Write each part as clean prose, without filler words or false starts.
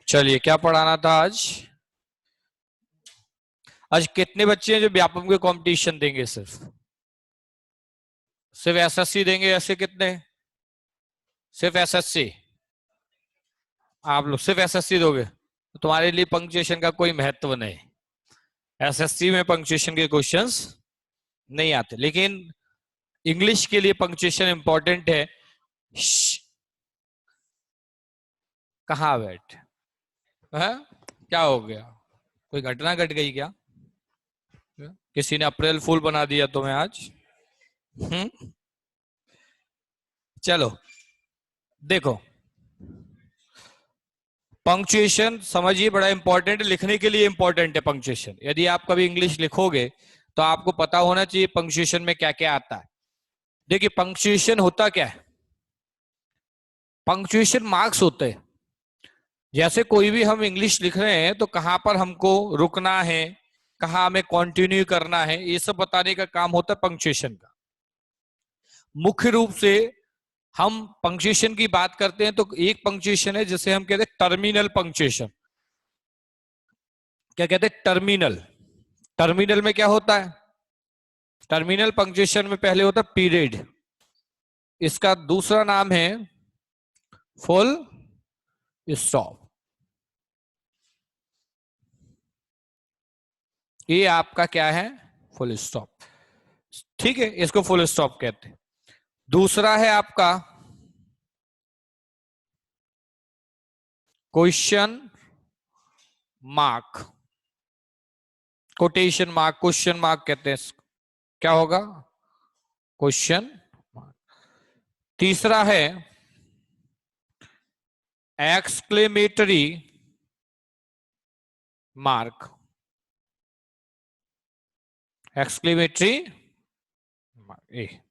चलिए, क्या पढ़ाना था आज? आज कितने बच्चे हैं जो व्यापम के कंपटीशन देंगे? सिर्फ एसएससी देंगे? ऐसे कितने? सिर्फ एसएससी? आप लोग सिर्फ एसएससी दोगे तो तुम्हारे लिए पंक्चुएशन का कोई महत्व नहीं। एसएससी में पंक्चुएशन के क्वेश्चंस नहीं आते, लेकिन इंग्लिश के लिए पंक्चुएशन इंपॉर्टेंट है। कहाँ बैठ है? क्या हो गया? कोई घटना घट गई क्या? किसी ने अप्रैल फूल बना दिया तुम्हें आज? चलो देखो, पंक्चुएशन समझिए, बड़ा इंपॉर्टेंट है, लिखने के लिए इंपॉर्टेंट है पंक्चुएशन। यदि आप कभी इंग्लिश लिखोगे तो आपको पता होना चाहिए पंक्चुएशन में क्या क्या आता है। देखिए, पंक्चुएशन होता क्या है? पंक्चुएशन मार्क्स होते हैं। जैसे कोई भी हम इंग्लिश लिख रहे हैं तो कहां पर हमको रुकना है, कहां हमें कंटिन्यू करना है, ये सब बताने का काम होता है पंक्चुएशन का। मुख्य रूप से हम पंक्चुएशन की बात करते हैं तो एक पंक्चुएशन है जिसे हम कहते हैं टर्मिनल पंक्चुएशन। क्या कहते हैं? टर्मिनल। टर्मिनल में क्या होता है? टर्मिनल पंक्चुएशन में पहले होता है पीरियड, इसका दूसरा नाम है फुल स्टॉप। ये आपका क्या है? Full stop. ठीक है, इसको फुल स्टॉप कहते हैं। दूसरा है आपका question mark, quotation mark, question mark कहते हैं। क्या होगा? Question mark. तीसरा है एक्सक्लेमेटरी मार्क, एक्सक्लेमेटरी मार्क।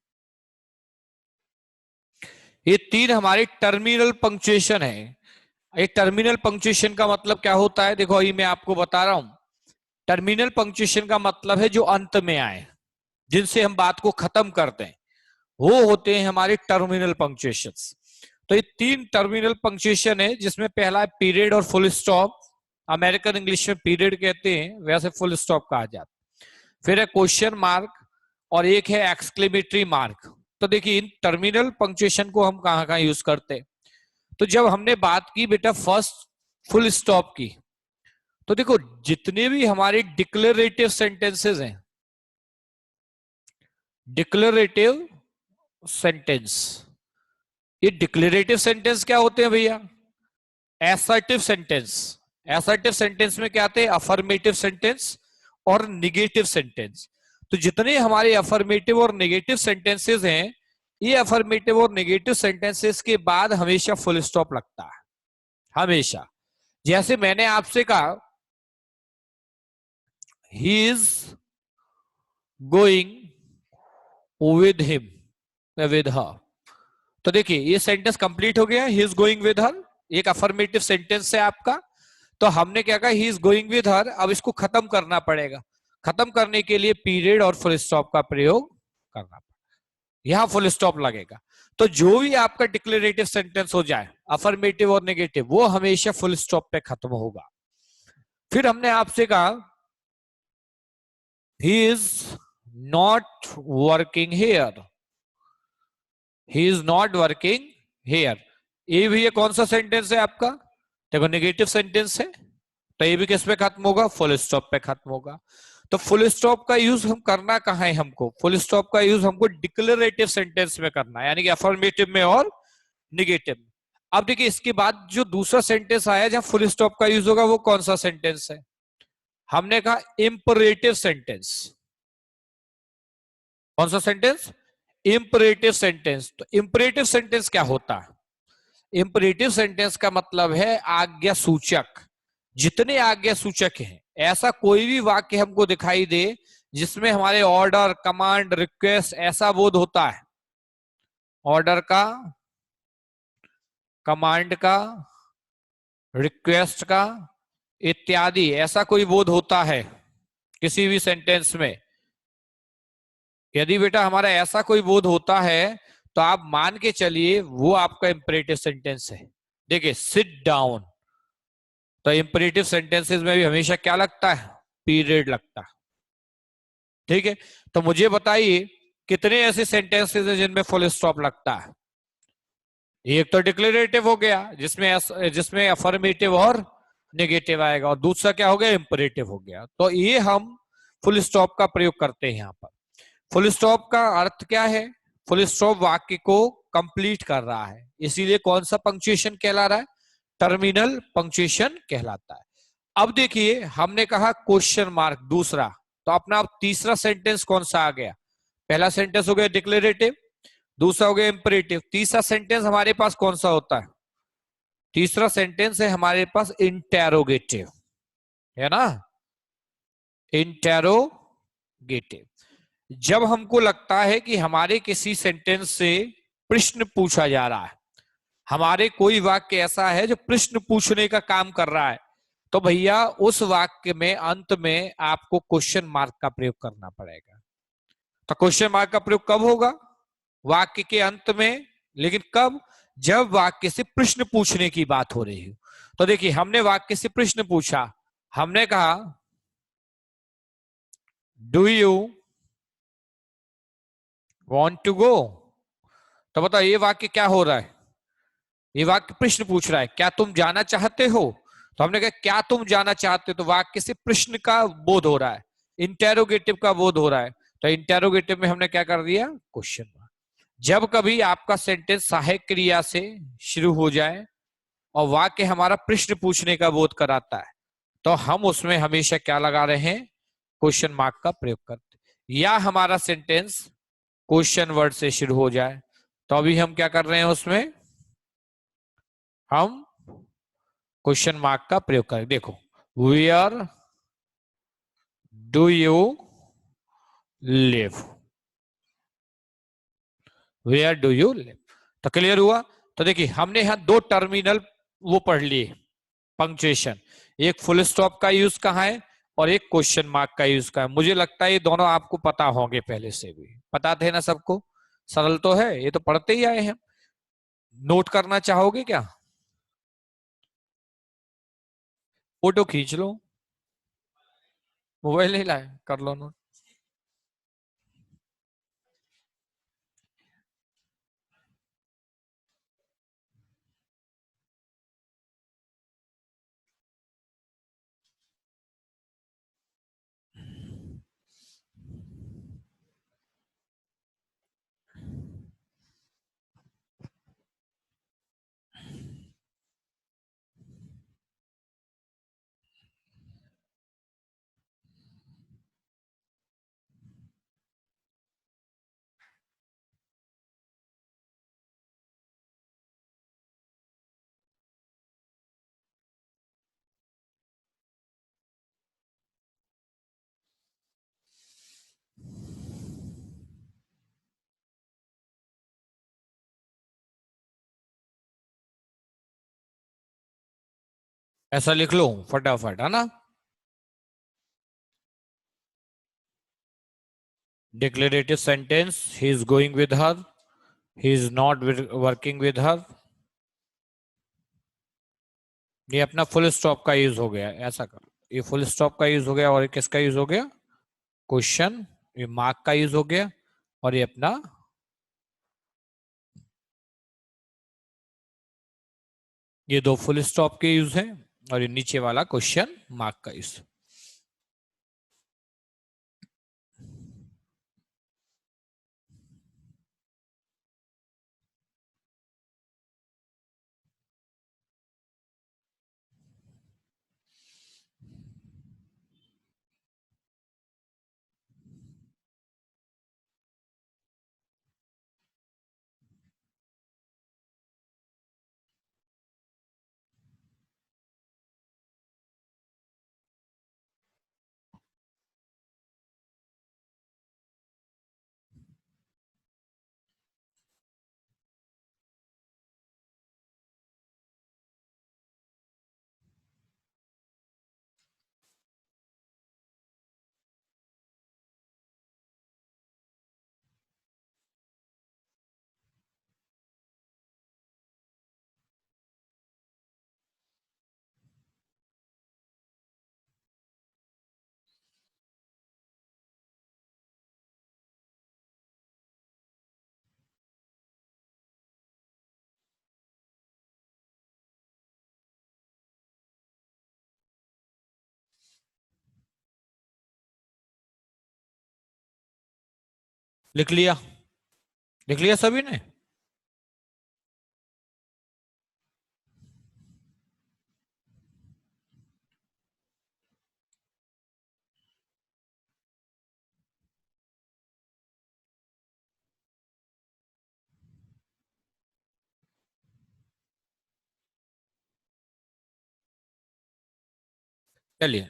ये तीन हमारे टर्मिनल पंक्चुएशन है। एक टर्मिनल पंक्चुएशन का मतलब क्या होता है? देखो, ये मैं आपको बता रहा हूं। टर्मिनल पंक्चुएशन का मतलब है जो अंत में आए, जिनसे हम बात को खत्म करते हैं, वो होते हैं हमारे टर्मिनल पंक्चुएशंस। तो ये तीन टर्मिनल पंक्चुएशन है, जिसमें पहला है पीरियड और फुल स्टॉप। अमेरिकन इंग्लिश में पीरियड कहते हैं, वैसे फुल स्टॉप कहा जाता है। फिर है क्वेश्चन मार्क और एक है एक्सक्लेमेटरी मार्क। तो देखिए, इन टर्मिनल पंक्चुएशन को हम कहां कहां यूज करते हैं। तो जब हमने बात की बेटा फर्स्ट फुल स्टॉप की, तो देखो जितने भी हमारे डिक्लेरेटिव सेंटेंसेस हैं, डिक्लेरेटिव सेंटेंस, ये डिक्लेरेटिव सेंटेंस क्या होते हैं भैया? Assertive sentence. एसर्टिव सेंटेंस में क्या आते हैं? अफर्मेटिव सेंटेंस और निगेटिव सेंटेंस। तो जितने हमारे अफर्मेटिव और नेगेटिव सेंटेंसेस हैं, ये अफर्मेटिव और नेगेटिव सेंटेंसेस के बाद हमेशा फुल स्टॉप लगता है, हमेशा। जैसे मैंने आपसे कहा he is going with him, with her. तो देखिए, ये सेंटेंस कंप्लीट हो गया, he is going with her, एक अफर्मेटिव सेंटेंस है आपका। तो हमने क्या कहा? He is going with her. अब इसको खत्म करना पड़ेगा। खत्म करने के लिए पीरियड और फुल स्टॉप का प्रयोग करना पड़ेगा, यहां फुल स्टॉप लगेगा। तो जो भी आपका डिक्लेरेटिव सेंटेंस हो जाए, अफर्मेटिव और नेगेटिव, वो हमेशा फुल स्टॉप पे खत्म होगा। फिर हमने आपसे कहा he is not working here, he is not working here. ये भी ये कौन सा सेंटेंस है आपका? देखो, नेगेटिव सेंटेंस है, तो ये भी किस पे खत्म होगा? फुल स्टॉप पे खत्म होगा। तो फुल स्टॉप का यूज हम करना कहां है? हमको फुल स्टॉप का यूज हमको डिक्लेरेटिव सेंटेंस में करना है, यानी कि अफर्मेटिव में और निगेटिव में। अब देखिए, इसके बाद जो दूसरा सेंटेंस आया जहां फुल स्टॉप का यूज होगा, वो कौन सा सेंटेंस है? हमने कहा इंपरेटिव सेंटेंस। कौन सा सेंटेंस? Imperative sentence. तो इंपरेटिव सेंटेंस क्या होता है? इंपरेटिव सेंटेंस का मतलब है आज्ञा सूचक। जितने आज्ञा सूचक हैं, ऐसा कोई भी वाक्य हमको दिखाई दे जिसमें हमारे ऑर्डर, कमांड, रिक्वेस्ट ऐसा बोध होता है, ऑर्डर का, कमांड का, रिक्वेस्ट का इत्यादि, ऐसा कोई बोध होता है किसी भी सेंटेंस में। यदि बेटा हमारा ऐसा कोई बोध होता है तो आप मान के चलिए वो आपका इंपरेटिव सेंटेंस है। देखिए सिट डाउन, तो इंपरेटिव सेंटेंसेस में भी हमेशा क्या लगता है, पीरियड लगता है। ठीक है, तो मुझे बताइए कितने ऐसे सेंटेंसेस हैं जिनमें फुल स्टॉप लगता है। एक तो डिक्लेरेटिव हो गया जिसमें अफर्मेटिव और नेगेटिव आएगा, और दूसरा क्या हो गया, इंपरेटिव हो गया। तो ये हम फुल स्टॉप का प्रयोग करते हैं यहाँ पर। फुल स्टॉप का अर्थ क्या है, फुल स्टॉप वाक्य को कंप्लीट कर रहा है, इसीलिए कौन सा पंक्चुएशन कहला रहा है, टर्मिनल पंक्चुएशन कहलाता है। अब देखिए हमने कहा क्वेश्चन मार्क दूसरा, तो अपना अब तीसरा सेंटेंस कौन सा आ गया, पहला सेंटेंस हो गया डिक्लेरेटिव, दूसरा हो गया इंपरेटिव, तीसरा सेंटेंस हमारे पास कौन सा होता है, तीसरा सेंटेंस है हमारे पास इंटेरोगेटिव, है ना, इंटेरोगेटिव। जब हमको लगता है कि हमारे किसी सेंटेंस से प्रश्न पूछा जा रहा है, हमारे कोई वाक्य ऐसा है जो प्रश्न पूछने का काम कर रहा है, तो भैया उस वाक्य में अंत में आपको क्वेश्चन मार्क का प्रयोग करना पड़ेगा। तो क्वेश्चन मार्क का प्रयोग कब होगा, वाक्य के अंत में, लेकिन कब, जब वाक्य से प्रश्न पूछने की बात हो रही हो। तो देखिए हमने वाक्य से प्रश्न पूछा, हमने कहा do you want to go, तो बताओ ये वाक्य क्या हो रहा है, ये वाक्य प्रश्न पूछ रहा है, क्या तुम जाना चाहते हो। तो हमने कहा क्या तुम जाना चाहते हो, तो वाक्य से प्रश्न का बोध हो रहा है, इंटेरोगेटिव का बोध हो रहा है। तो इंटेरोगेटिव में हमने क्या कर दिया, क्वेश्चन मार्क। जब कभी आपका सेंटेंस सहायक क्रिया से शुरू हो जाए और वाक्य हमारा प्रश्न पूछने का बोध कराता है, तो हम उसमें हमेशा क्या लगा रहे हैं, क्वेश्चन मार्क का प्रयोग करते हैं। या हमारा सेंटेंस क्वेश्चन वर्ड से शुरू हो जाए, तो अभी हम क्या कर रहे हैं उसमें, हम क्वेश्चन मार्क का प्रयोग करें। देखो where do you live, where do you live, तो क्लियर हुआ। तो देखिए हमने यहां दो टर्मिनल वो पढ़ लिए पंक्चुएशन, एक फुल स्टॉप का यूज कहाँ है और एक क्वेश्चन मार्क का यूज कहाँ है। मुझे लगता है ये दोनों आपको पता होंगे, पहले से भी पता थे ना सबको, सरल तो है, ये तो पढ़ते ही आए हैं। नोट करना चाहोगे क्या, फोटो खींच लो, मोबाइल नहीं लाए, कर लो नोट। ऐसा लिख लो फटाफट, है ना। Declarative sentence, he is going with her, he is not working with her, ये अपना फुल स्टॉप का यूज हो गया, ऐसा करो, ये फुल स्टॉप का यूज हो गया, और ये किसका यूज हो गया, क्वेश्चन, ये मार्क का यूज हो गया, और ये अपना, ये दो फुल स्टॉप के यूज हैं, और ये नीचे वाला क्वेश्चन मार्क का यूज। लिख लिया? लिख लिया सभी ने? चलिए,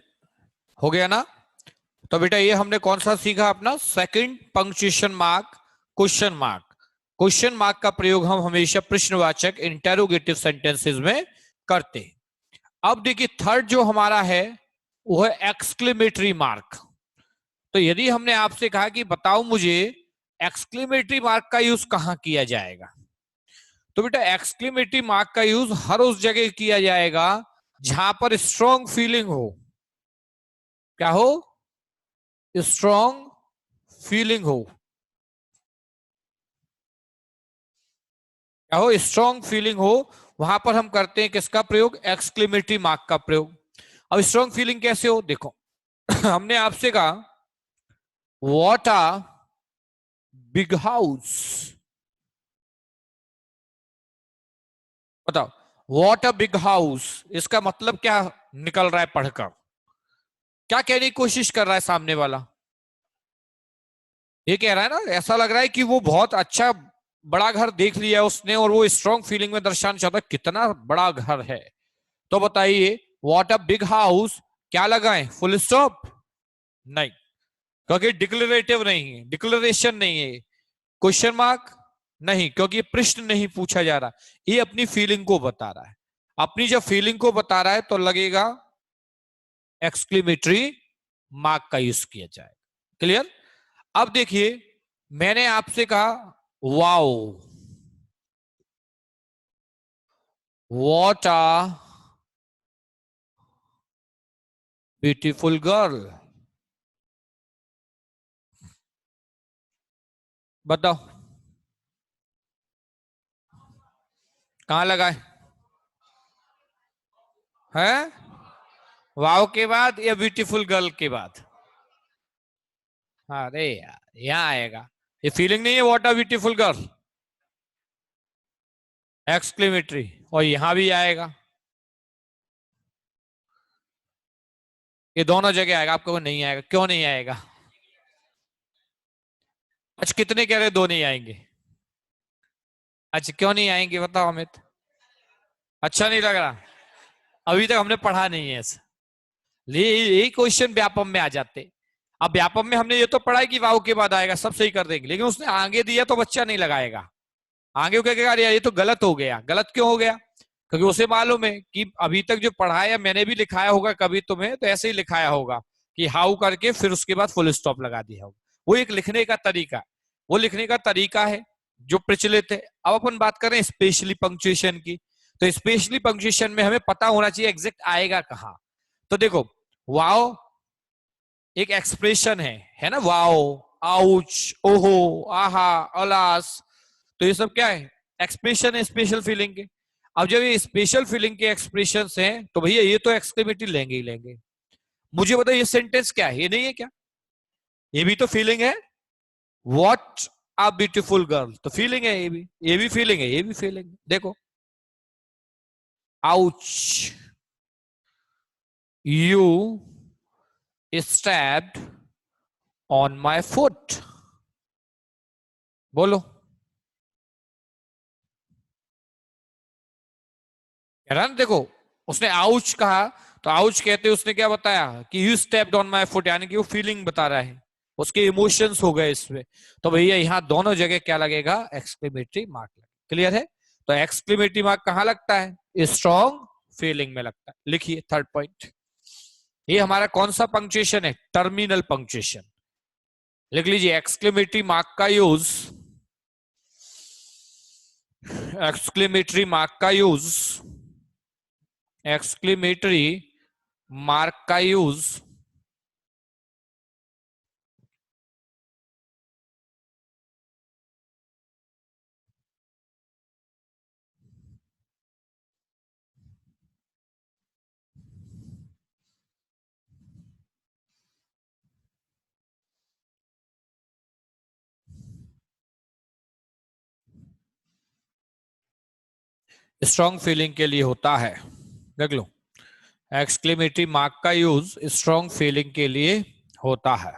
हो गया ना? तो बेटा ये हमने कौन सा सीखा अपना second punctuation mark, question mark. Question mark का प्रयोग हम हमेशा प्रश्नवाचक इंटेरोगेटिव सेंटेंसेस में करते हैं। अब देखिए थर्ड जो हमारा है वो है एक्सक्लेमेटरी मार्क। तो यदि हमने आपसे कहा कि बताओ मुझे एक्सक्लेमेटरी मार्क का यूज कहां किया जाएगा, तो बेटा एक्सक्लेमेटरी मार्क का यूज हर उस जगह किया जाएगा जहां पर स्ट्रॉन्ग फीलिंग हो। क्या हो? स्ट्रॉन्ग फीलिंग हो। क्या हो? स्ट्रॉन्ग फीलिंग हो, वहां पर हम करते हैं किसका प्रयोग? एक्सक्लेमेटरी मार्क का प्रयोग। अब स्ट्रॉन्ग फीलिंग कैसे हो देखो। हमने आपसे कहा व्हाट अ बिग हाउस। बताओ, व्हाट अ बिग हाउस, इसका मतलब क्या निकल रहा है पढ़कर? क्या कहने की कोशिश कर रहा है सामने वाला? ये कह रहा है ना, ऐसा लग रहा है कि वो बहुत अच्छा बड़ा घर देख लिया उसने और वो स्ट्रॉन्ग फीलिंग में दर्शाना चाहता है कितना बड़ा घर है। तो बताइए व्हाट अ बिग हाउस क्या लगाएं? Full stop? नहीं, क्योंकि डिक्लेरेटिव नहीं है, डिक्लेरेशन नहीं है। Question mark? नहीं, क्योंकि प्रश्न नहीं पूछा जा रहा, ये अपनी फीलिंग को बता रहा है। अपनी जब फीलिंग को बता रहा है तो लगेगा एक्सक्लेमेटरी मार्क का यूज किया जाए। क्लियर? अब देखिए मैंने आपसे कहा wow, what a beautiful girl. बताओ कहां लगाए? हैं? वाओ के बाद या ब्यूटीफुल गर्ल के बाद? अरे यार यहाँ आएगा, ये फीलिंग नहीं है what a beautiful girl, exclamatory. और यहां भी आएगा, ये दोनों जगह आएगा। आपको नहीं आएगा, क्यों नहीं आएगा? अच्छा कितने कह रहे दो नहीं आएंगे? अच्छा क्यों नहीं आएंगे बताओ अमित? अच्छा नहीं लग रहा? अभी तक हमने पढ़ा नहीं है ऐसा। यही क्वेश्चन व्यापम में आ जाते। अब व्यापम में हमने ये तो पढ़ा है कि वाव के बाद आएगा, सब सही कर देंगे, लेकिन उसने आगे दिया तो बच्चा नहीं लगाएगा। आगे वो कहेगा अरे यार ये तो गलत हो गया। गलत क्यों हो गया? क्योंकि उसे मालूम है कि अभी तक जो पढ़ाया मैंने भी लिखाया होगा कभी तुम्हें तो ऐसे ही लिखाया होगा कि हाउ करके फिर उसके बाद फुल स्टॉप लगा दिया होगा। वो एक लिखने का तरीका, वो लिखने का तरीका है जो प्रचलित है। अब अपन बात करें स्पेशली पंक्चुएशन की, तो स्पेशली पंक्चुएशन में हमें पता होना चाहिए एग्जैक्ट आएगा कहाँ। तो देखो वाओ एक एक्सप्रेशन है ना? वाओ, आउच, ओहो, आहा, अलास, तो ये सब क्या है? एक्सप्रेशन है स्पेशल फीलिंग के। अब जब ये स्पेशल फीलिंग के एक्सप्रेशन हैं तो भैया ये तो एक्सक्लेमेटरी लेंगे ही लेंगे। मुझे बताओ ये सेंटेंस क्या है? ये नहीं है क्या? ये भी तो फीलिंग है। वॉट अ ब्यूटीफुल गर्ल, तो फीलिंग है ये भी, ये भी फीलिंग है, ये भी फीलिंग है। देखो ouch, you stabbed on my foot. बोलो, कह रहा ना देखो, उसने आउच कहा तो आउच कहते उसने क्या बताया कि you stepped on my foot, यानी कि वो फीलिंग बता रहा है, उसके इमोशंस हो गए इसमें। तो भैया यहाँ दोनों जगह क्या लगेगा? एक्सक्लेमेटरी मार्क लगेगा। क्लियर है? तो एक्सक्लेमेटरी मार्क कहाँ लगता है? स्ट्रॉन्ग फीलिंग में लगता है। लिखिए थर्ड पॉइंट। ये हमारा कौन सा पंक्चुएशन है? Terminal punctuation. लिख लीजिए एक्सक्लेमेटरी मार्क का यूज, एक्सक्लेमेटरी मार्क का यूज, एक्सक्लेमेटरी मार्क का यूज स्ट्रॉन्ग फीलिंग के लिए होता है। देख लो, एक्सक्लेमेटरी मार्क का यूज स्ट्रॉन्ग फीलिंग के लिए होता है,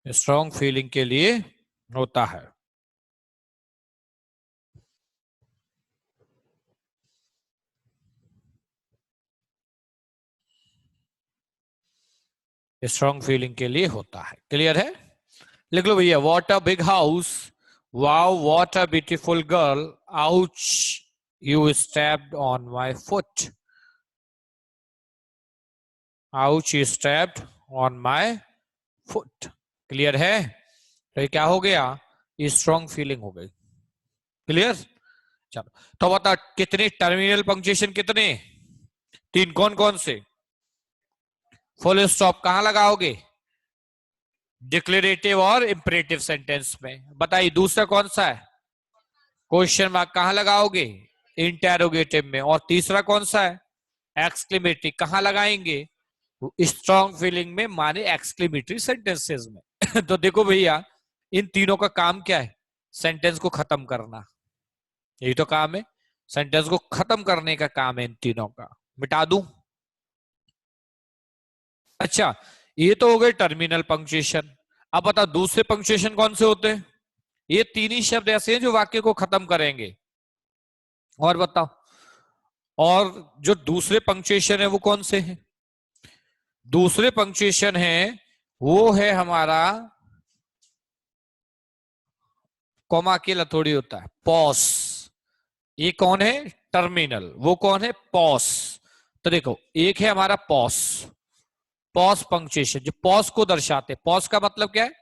स्ट्रॉन्ग फीलिंग के लिए होता है। स्ट्रॉन्ग फीलिंग के लिए होता है। क्लियर है? लिख लो भैया, what a big house, wow what a beautiful girl, ouch you stepped on my foot, ouch you stepped on my foot. Clear है? तो ये क्या हो गया? ये स्ट्रॉन्ग फीलिंग हो गई। क्लियर? चलो, तो बता कितने टर्मिनल पंक्चुएशन, कितने? तीन। कौन कौन से? फुल स्टॉप कहां लगाओगे? डिक्लेरेटिव और इंपरेटिव सेंटेंस में। बताइए दूसरा कौन सा है? क्वेश्चन मार्क कहां लगाओगे? इंटेरोगेटिव में। और तीसरा कौन सा है? एक्सक्लेमेटरी। कहां लगाएंगे? स्ट्रॉन्ग फीलिंग में, माने एक्सक्लेमेटरी सेंटेंसेस में। तो देखो भैया, इन तीनों का काम क्या है? सेंटेंस को खत्म करना। यही तो काम है, सेंटेंस को खत्म करने का काम है इन तीनों का। मिटा दूं? अच्छा, ये तो हो गए टर्मिनल पंक्चुएशन। अब बता दूसरे पंक्चुएशन कौन से होते हैं? ये तीन ही शब्द ऐसे हैं जो वाक्य को खत्म करेंगे। और बताओ, और जो दूसरे पंक्चुएशन है वो कौन से हैं? दूसरे पंक्चुएशन है वो है हमारा, कॉमा अकेला थोड़ी होता है, पॉस। ये कौन है? टर्मिनल। वो कौन है? पॉस। तो देखो, एक है हमारा पॉस, पॉस पंक्चुएशन, जो पॉस को दर्शाते। पॉस का मतलब क्या है?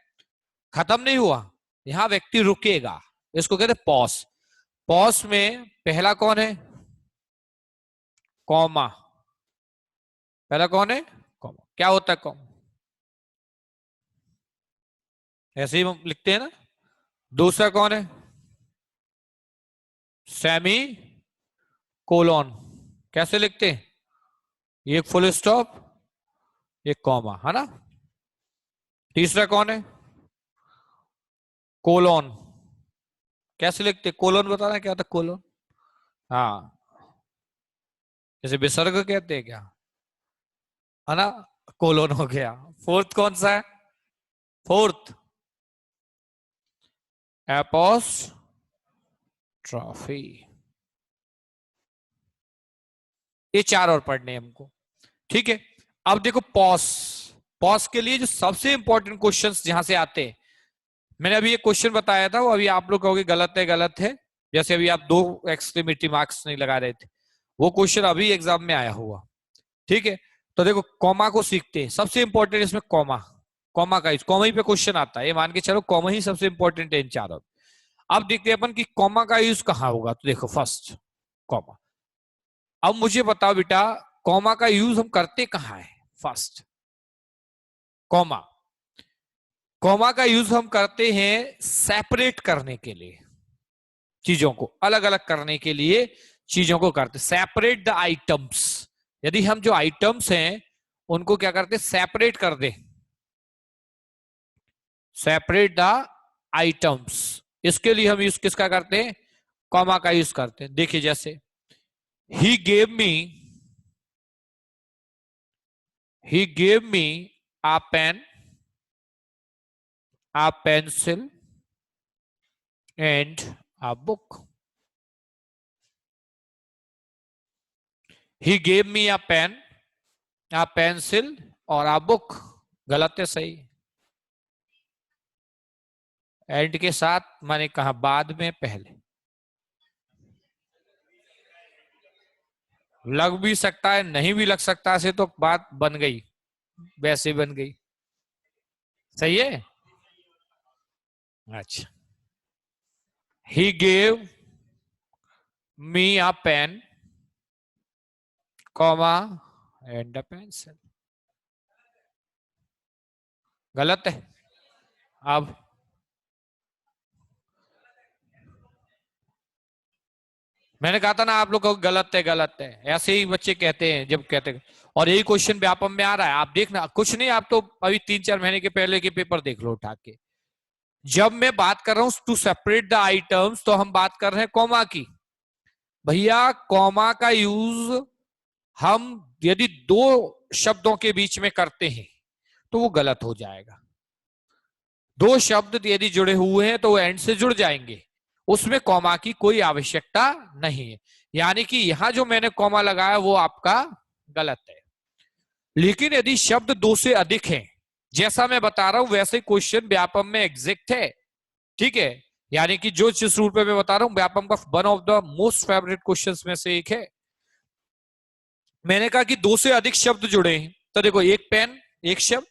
खत्म नहीं हुआ, यहां व्यक्ति रुकेगा, इसको कहते हैं पॉस। पॉस में पहला कौन है? कॉमा। पहला कौन है? कॉमा। क्या होता है कॉमा? ऐसे ही हम लिखते हैं ना। दूसरा कौन है? Semicolon. कैसे लिखते हैं? एक फुल स्टॉप, एक कॉमा, है ना। तीसरा कौन है? कोलोन। कैसे लिखते? कोलोन बताना क्या होता है कोलोन? हाँ, जैसे विसर्ग कहते हैं क्या, है ना। कोलोन हो गया। फोर्थ कौन सा है? Fourth apostrophe. ये चार और पढ़ने हैं हमको। ठीक है। अब देखो पॉस, पॉस के लिए जो सबसे इंपॉर्टेंट क्वेश्चंस जहां से आते हैं, मैंने अभी ये क्वेश्चन बताया था, वो अभी आप लोग कहोगे गलत है गलत है, जैसे अभी आप दो एक्सक्लेमेटरी मार्क्स नहीं लगा रहे थे, वो क्वेश्चन अभी एग्जाम में आया हुआ। ठीक है। तो देखो, कॉमा को सीखते हैं, सबसे इंपॉर्टेंट इसमें कॉमा। कॉमा का कॉमा ही पे क्वेश्चन आता है, ये मान के चलो कॉमा ही सबसे इंपॉर्टेंट है इन चारों। अब देखते हैं अपन कि कॉमा का यूज कहां होगा। तो देखो, फर्स्ट कॉमा। अब मुझे बताओ बेटा, कॉमा का यूज हम करते कहां है? First comma. कॉमा का यूज हम करते हैं सेपरेट करने के लिए, चीजों को अलग अलग करने के लिए चीजों को करते, सेपरेट द आइटम्स। यदि हम जो आइटम्स हैं उनको क्या करते? सेपरेट कर दे, सेपरेट द आइटम्स। इसके लिए हम यूज किसका करते हैं? कॉमा का यूज करते हैं। देखिए जैसे, he gave me, he gave me a pen, a pencil and a book. He gave me a pen, a pencil और a book। गलत है? सही। एंड के साथ मैंने कहा बाद में, पहले। लग भी सकता है, नहीं भी लग सकता है, तो बात बन गई, वैसे बन गई। सही है। अच्छा, he gave me a pen, comma and a pencil। गलत है। अब मैंने कहा था ना आप लोग को गलत है गलत है, ऐसे ही बच्चे कहते हैं जब कहते हैं। और यही क्वेश्चन व्यापम में आ रहा है, आप देखना, कुछ नहीं, आप तो अभी 3-4 महीने के पहले के पेपर देख लो उठा के। जब मैं बात कर रहा हूं टू सेपरेट द आइटम्स, तो हम बात कर रहे हैं कॉमा की। भैया कॉमा का यूज हम यदि दो शब्दों के बीच में करते हैं तो वो गलत हो जाएगा। दो शब्द यदि जुड़े हुए हैं तो वो एंड से जुड़ जाएंगे, उसमें कॉमा की कोई आवश्यकता नहीं है। यानी कि यहां जो मैंने कॉमा लगाया वो आपका गलत है। लेकिन यदि शब्द दो से अधिक हैं, जैसा मैं बता रहा हूं वैसे क्वेश्चन व्यापम में एग्जैक्ट है, ठीक है। यानी कि जो जिस रूप में मैं बता रहा हूं व्यापम का one of the most favourite questions में से एक है। मैंने कहा कि दो से अधिक शब्द जुड़े हैं, तो देखो एक पेन एक शब्द,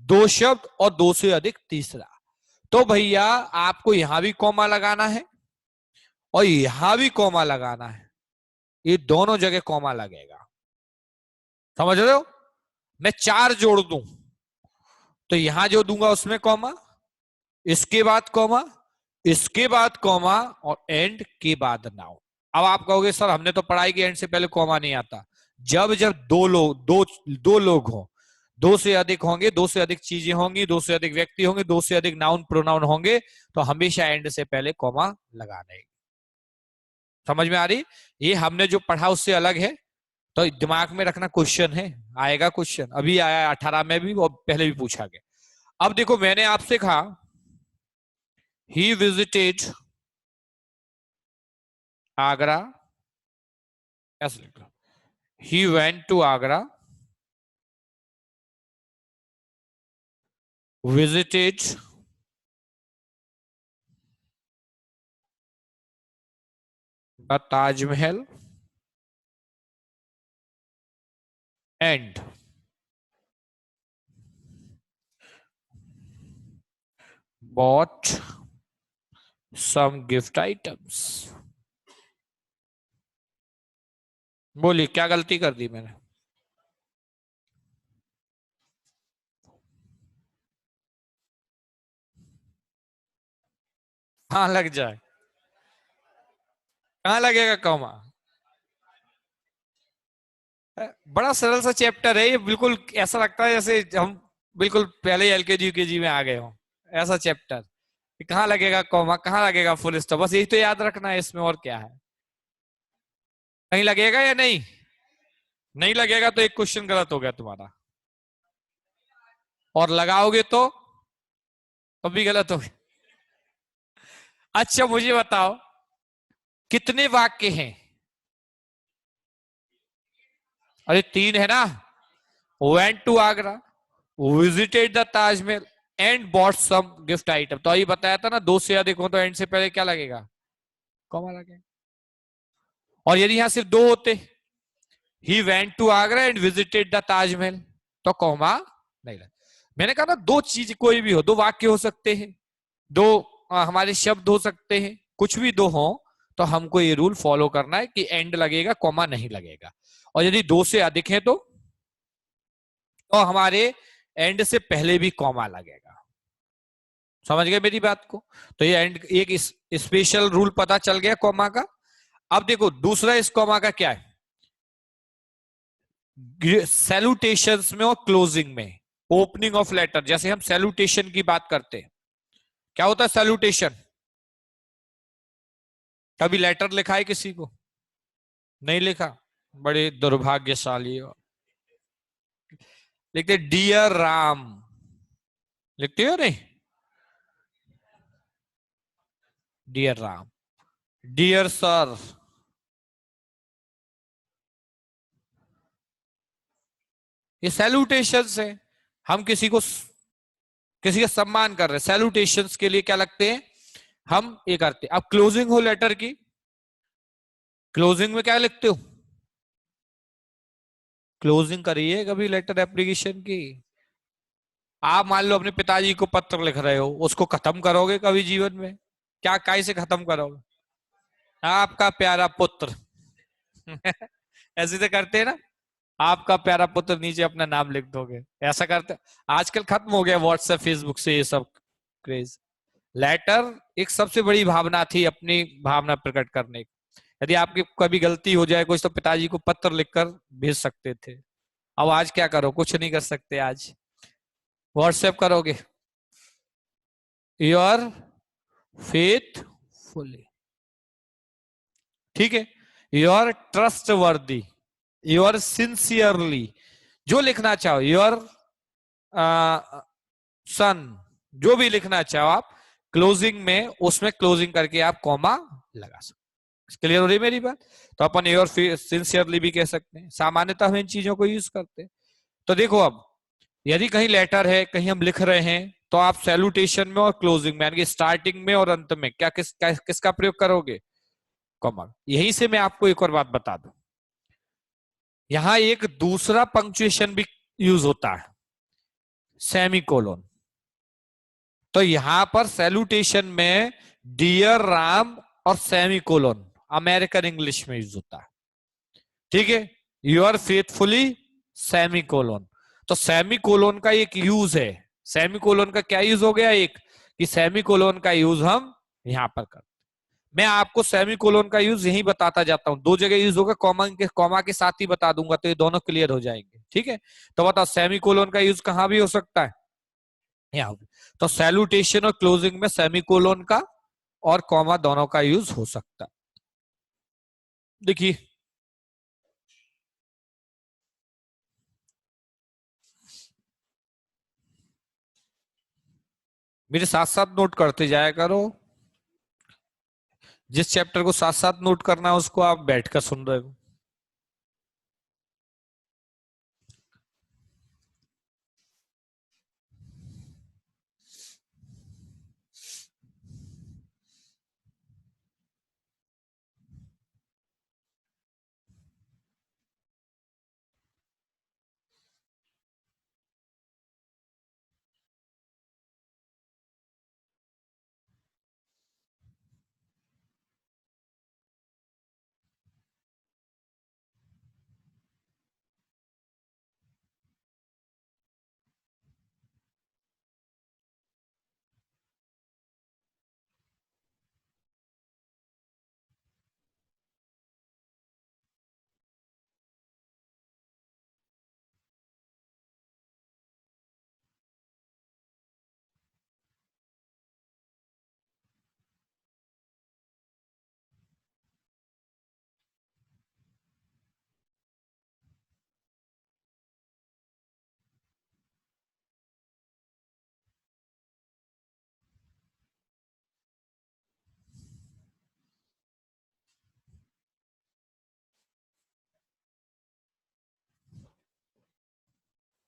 दो शब्द और दो से अधिक तीसरा। तो भैया आपको यहां भी कॉमा लगाना है और यहां भी कॉमा लगाना है, ये दोनों जगह कॉमा लगेगा। समझ रहे हो? मैं चार जोड़ दूं तो यहां जो दूंगा उसमें कॉमा, इसके बाद कॉमा, इसके बाद कॉमा और एंड के बाद नाउन। अब आप कहोगे सर हमने तो पढ़ाई की एंड से पहले कॉमा नहीं आता। जब जब दो लोग हों, दो से अधिक होंगे, दो से अधिक चीजें होंगी, दो से अधिक व्यक्ति होंगे, दो से अधिक नाउन प्रोनाउन होंगे, तो हमेशा एंड से पहले कॉमा लगाना है। समझ में आ रही? ये हमने जो पढ़ा उससे अलग है, तो दिमाग में रखना, क्वेश्चन है, आएगा क्वेश्चन, अभी आया 18 में भी और पहले भी पूछा गया। अब देखो मैंने आपसे कहा ही विजिटेड आगरा, ऐसे लिख लो, he went to Agra, visited the Taj Mahal and bought some gift items। बोलिए क्या गलती कर दी मैंने? हाँ लग जाए, कहाँ लगेगा कॉमा? बड़ा सरल सा चैप्टर है ये, बिल्कुल ऐसा लगता है जैसे हम बिल्कुल पहले एलकेजी यूकेजी में आ गए हो। ऐसा चैप्टर, कहाँ लगेगा कॉमा, कहाँ लगेगा फुल स्टॉप, बस यही तो याद रखना है इसमें, और क्या है। कहीं लगेगा या नहीं? नहीं लगेगा तो एक क्वेश्चन गलत हो गया तुम्हारा, और लगाओगे तो भी गलत हो गया। अच्छा मुझे बताओ कितने वाक्य हैं? अरे तीन है ना, went to Agra, visited the Taj Mahal and bought some gift item. तो अभी बताया था ना, दो से अधिक हो तो एंड से पहले क्या लगेगा? कॉमा लगेगा। और यदि यहां सिर्फ दो होते, ही went to Agra and visited the Taj Mahal, तो कॉमा नहीं लगा। मैंने कहा ना दो चीज कोई भी हो, दो वाक्य हो सकते हैं, दो हमारे शब्द हो सकते हैं, कुछ भी दो हो, तो हमको ये रूल फॉलो करना है कि एंड लगेगा, कॉमा नहीं लगेगा। और यदि दो से अधिक है तो हमारे एंड से पहले भी कॉमा लगेगा। समझ गए मेरी बात को? तो ये एंड एक स्पेशल रूल पता चल गया कॉमा का। अब देखो दूसरा इस कॉमा का क्या है, सैल्यूटेशंस में और क्लोजिंग में, ओपनिंग ऑफ लेटर, जैसे हम सैल्यूटेशन की बात करते हैं, क्या होता है सैल्यूटेशन? कभी लेटर लिखा है किसी को? नहीं लिखा, बड़े दुर्भाग्यशाली हो। लिखते डियर राम, लिखते हो नहीं? डियर राम, डियर सर, ये सैल्यूटेशंस है। हम किसी का सम्मान कर रहे हैं, सैल्यूटेशंस के लिए क्या लगते हैं, हम ये करते हैं। अब क्लोजिंग हो लेटर की, क्लोजिंग में क्या लिखते हो? क्लोजिंग करिए कभी लेटर एप्लीकेशन की। आप मान लो अपने पिताजी को पत्र लिख रहे हो, उसको खत्म करोगे कभी जीवन में? क्या काय से खत्म करोगे? आपका प्यारा पुत्र ऐसे तो करते हैं ना, आपका प्यारा पुत्र नीचे अपना नाम लिख दोगे, ऐसा करते। आजकल खत्म हो गया व्हाट्सएप फेसबुक से ये सब क्रेज। लेटर एक सबसे बड़ी भावना थी, अपनी भावना प्रकट करने की। यदि आपकी कभी गलती हो जाए कुछ, तो पिताजी को पत्र लिखकर भेज सकते थे। अब आज क्या करो, कुछ नहीं कर सकते, आज व्हाट्सएप करोगे, योर फेथफुली। ठीक है, योर ट्रस्ट वर्दी, योर सिंसियरली, जो लिखना चाहो, योर सन, जो भी लिखना चाहो आप क्लोजिंग में, उसमें क्लोजिंग करके आप कॉमा लगा सकते। क्लियर हो रही मेरी बात? तो अपन योर सिंसियरली भी कह सकते हैं, सामान्यतः हम इन चीजों को यूज करते हैं। तो देखो अब यदि कहीं लेटर है, कहीं हम लिख रहे हैं, तो आप सैल्यूटेशन में और क्लोजिंग में, यानी कि स्टार्टिंग में और अंत में क्या किसका प्रयोग करोगे? कॉमा। यहीं से मैं आपको एक और बात बता दूं, यहां एक दूसरा पंक्चुएशन भी यूज होता है, सेमीकोलन। तो यहां पर सैल्यूटेशन में डियर राम और सेमीकोलन अमेरिकन इंग्लिश में यूज होता है, ठीक है, यूर फेथफुली सेमीकोलन। तो सेमीकोलन का एक यूज है, सेमीकोलन का क्या यूज हो गया, एक कि सेमीकोलन का यूज हम यहां पर करते। मैं आपको सेमीकोलन का यूज यही बताता जाता हूं, दो जगह यूज होगा, कॉमा के साथ ही बता दूंगा, तो ये दोनों क्लियर हो जाएंगे, ठीक है। तो बताओ सेमीकोलन का यूज कहां भी हो सकता है? यहाँ भी। तो सैल्यूटेशन और क्लोजिंग में सेमीकोलन का और कॉमा दोनों का यूज हो सकता है। देखिए मेरे साथ साथ नोट करते जाया करो, जिस चैप्टर को साथ साथ नोट करना है उसको आप बैठकर सुन रहे हो।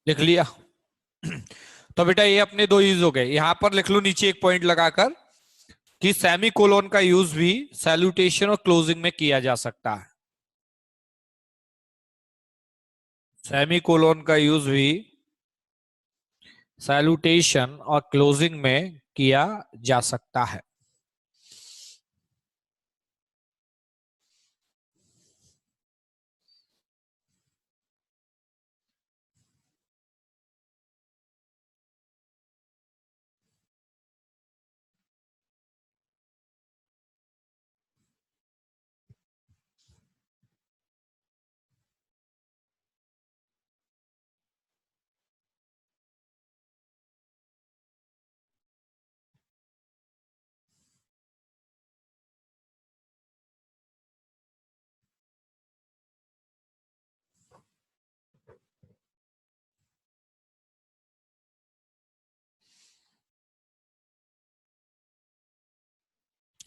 लिख लिया? तो बेटा ये अपने दो यूज हो गए, यहां पर लिख लो नीचे एक पॉइंट लगाकर कि सेमीकोलन का यूज भी सैल्यूटेशन और क्लोजिंग में किया जा सकता है। सेमीकोलन का यूज भी सैल्यूटेशन और क्लोजिंग में किया जा सकता है।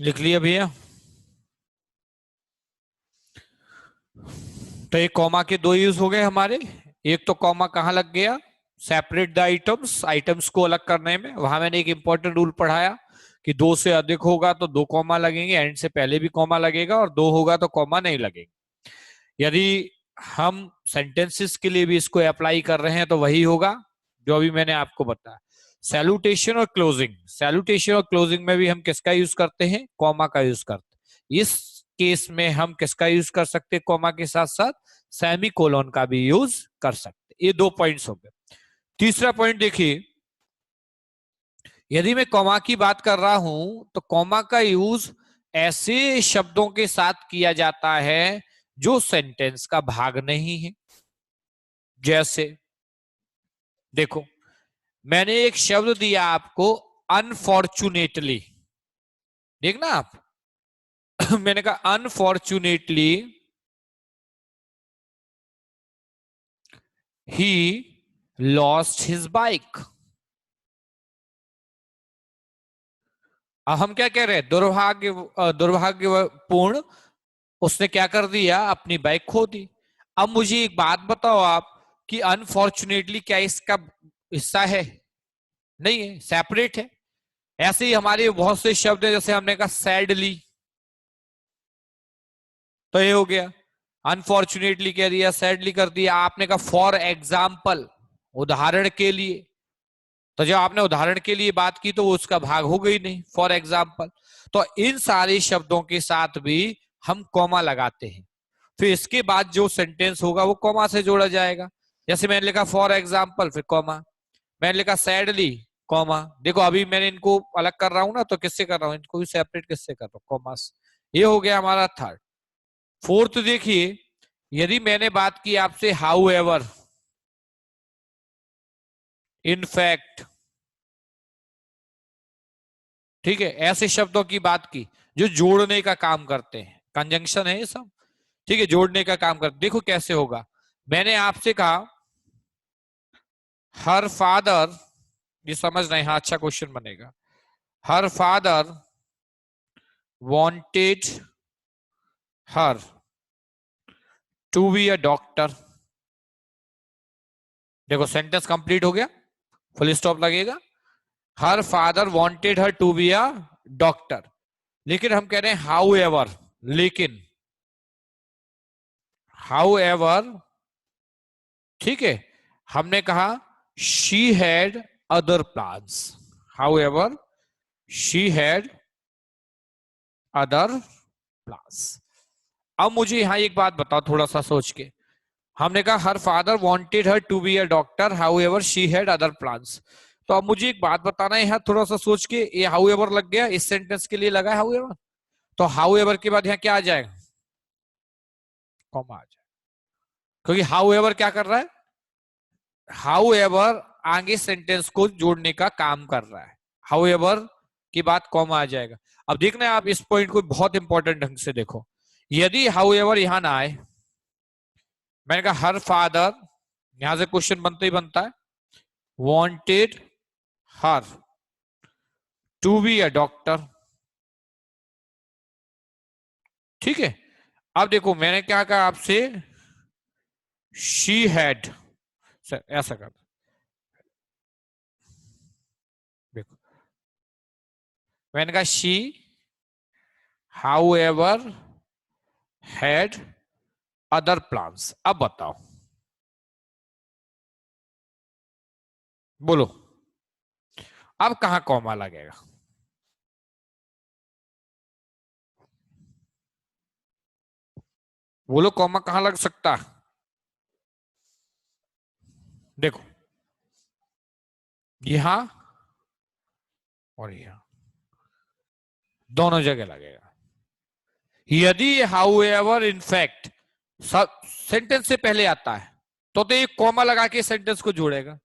लिख लिया भैया? तो एक कॉमा के दो यूज हो गए हमारे। एक तो कॉमा कहां लग गया? सेपरेट द आइटम्स, आइटम्स को अलग करने में। वहां मैंने एक इंपॉर्टेंट रूल पढ़ाया कि दो से अधिक होगा तो दो कॉमा लगेंगे, एंड से पहले भी कॉमा लगेगा, और दो होगा तो कॉमा नहीं लगेगा। यदि हम सेंटेंसेस के लिए भी इसको अप्लाई कर रहे हैं तो वही होगा जो अभी मैंने आपको बताया। सैल्यूटेशन और क्लोजिंग, सैल्यूटेशन और क्लोजिंग में भी हम किसका यूज करते हैं? कॉमा का यूज करते हैं। इस केस में हम किसका यूज कर सकते हैं? कॉमा के साथ साथ सेमीकोलन का भी यूज कर सकते हैं। ये दो पॉइंट्स हो गए। तीसरा पॉइंट देखिए, यदि मैं कॉमा की बात कर रहा हूं तो कॉमा का यूज ऐसे शब्दों के साथ किया जाता है जो सेंटेंस का भाग नहीं है। जैसे देखो, मैंने एक शब्द दिया आपको अनफॉर्चुनेटली, देखना आप, मैंने कहा unfortunately he lost his bike. अब हम क्या कह रहे हैं, दुर्भाग्यपूर्ण उसने क्या कर दिया, अपनी बाइक खो दी। अब मुझे एक बात बताओ आप कि अनफॉर्चुनेटली क्या इसका हिस्सा है? नहीं है, सेपरेट है। ऐसे ही हमारे बहुत से शब्द है, जैसे हमने कहा सैडली, तो ये हो गया। अनफॉर्चुनेटली कह दिया, सैडली कर दिया। आपने कहा फॉर एग्जाम्पल, उदाहरण के लिए, तो जब आपने उदाहरण के लिए बात की तो वो उसका भाग हो गई नहीं, फॉर एग्जाम्पल। तो इन सारे शब्दों के साथ भी हम कॉमा लगाते हैं, फिर इसके बाद जो सेंटेंस होगा वो कॉमा से जोड़ा जाएगा। जैसे मैंने लिखा फॉर एग्जाम्पल, फिर कॉमा। मैंने लिखा सैडली, कॉमा। देखो अभी मैंने इनको अलग कर रहा हूं ना, तो किससे कर रहा हूं, इनको भी सेपरेट किससे कर रहा हूं, कॉमा से। ये हो गया हमारा थर्ड। फोर्थ देखिए, यदि मैंने बात की आपसे हाउ एवर, इनफैक्ट, ठीक है, ऐसे शब्दों की बात की जो जोड़ने का काम करते हैं, कंजंक्शन है ये सब, ठीक है, जोड़ने का काम करते। देखो कैसे होगा। मैंने आपसे कहा हर फादर, ये समझ रहे हैं, हाँ अच्छा क्वेश्चन बनेगा। Her father wanted her to be a doctor. देखो सेंटेंस कंप्लीट हो गया, फुल स्टॉप लगेगा। Her father wanted her to be a doctor. लेकिन हम कह रहे हैं हाउ एवर, लेकिन, हाउ एवर, ठीक है, हमने कहा she had other plans. However she had other plans. अब मुझे यहां एक बात बताओ थोड़ा सा सोच के। हमने कहा her father wanted her to be a doctor, however she had other plans. तो अब मुझे एक बात बताना है, यहाँ थोड़ा सा सोच के, ये हाउ एवर लग गया, इस सेंटेंस के लिए लगा है हाउ एवर, तो हाउ एवर के बाद यहाँ क्या आ जाएगा, कॉमा आ जाएगा। क्योंकि हाउ एवर क्या कर रहा है, हाउ एवर आगे सेंटेंस को जोड़ने का काम कर रहा है, हाउ एवर की बात कॉमा आ जाएगा। अब देखना है आप इस पॉइंट को बहुत इंपॉर्टेंट ढंग से देखो। यदि हाउ एवर यहां ना आए, मैंने कहा हर फादर, यहां से क्वेश्चन बनते ही बनता है, wanted her to be a doctor, ठीक है। अब देखो मैंने क्या कहा आपसे, शी हैड, ऐसा कर, देखो मैंने कहा she how ever had other plans. अब बताओ, बोलो अब कहां कॉमा लगेगा, बोलो कॉमा कहां लग सकता है। देखो यहां और यहां, दोनों जगह लगेगा। यदि हाउ एवर इनफैक्ट सेंटेंस से पहले आता है तो एक कॉमा लगा के सेंटेंस को जोड़ेगा,